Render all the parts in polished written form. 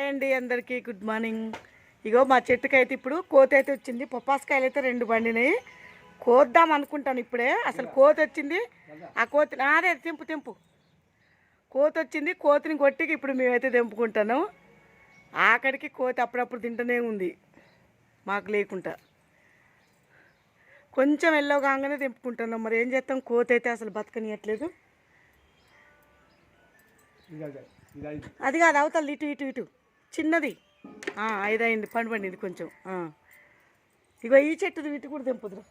అండి అందరికీ good morning. ఇగో మా చెట్టుకైతే ఇప్పుడు కోత అయితే వచ్చింది. పొప్పాసకాయలు అయితే 2 బండినాయి. కోద్దాం అనుకుంటాను ఇప్పుడే. అసలు కోత వచ్చింది. ఆ కోతి అదే తెంపు కోత వచ్చింది. కోతిని కొట్టి ఇప్పుడు మేమైతే తెంపుకుంటాను. ఆఖడికి కోతి అప్పుడప్పుడు తింటూనే ఉంది మాకు లేకుండా. కొంచెం ఎల్లో కాగానే తెంపుకుంటున్నాం. మరి ఏం చేస్తాం, కోత అయితే అసలు బతకనియట్లేదు. అది కాదు, అవతల ఇటు చిన్నది 5 అయింది, పండింది కొంచెం. ఇగో ఈ చెట్టుది ఇటు కూడా తెంపుదురు.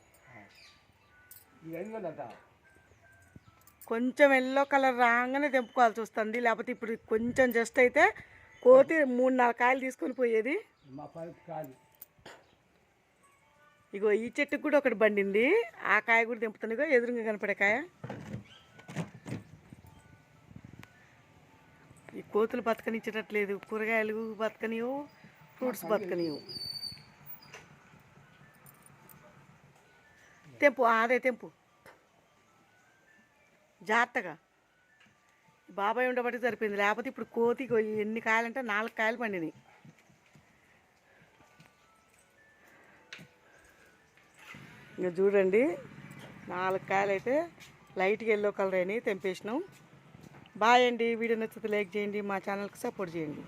కొంచెం ఎల్లో కలర్ రాగానే తెంపుకోవాల్సి వస్తుంది. లేకపోతే ఇప్పుడు కొంచెం జస్ట్ అయితే కోతి 3-4 కాయలు తీసుకొని పోయేది. ఇగో ఈ చెట్టుకు కూడా ఒకటి బండింది. ఆ కాయ కూడా తెంపుతుంది. ఇగో ఎదురుగా కనపడే కాయ. ఈ కోతులు బతకనిచ్చేటట్లేదు. కూరగాయలు బతకనియవు, ఫ్రూట్స్ బతకనియవు. తెంపు, అదే తెంపు జాగ్రత్తగా. బాబాయ్ ఉండబట్టి సరిపోయింది. లేకపోతే ఇప్పుడు కోతి ఎన్ని కాయలంటే 4 కాయలు పండినాయి. ఇంకా చూడండి, 4 కాయలు అయితే లైట్గా ఎల్లో కలర్ అయినాయి, తెంపేసినాం. బాయ్ అండి. వీడియో నచ్చితే లైక్ చేయండి, మా ఛానల్కి సపోర్ట్ చేయండి.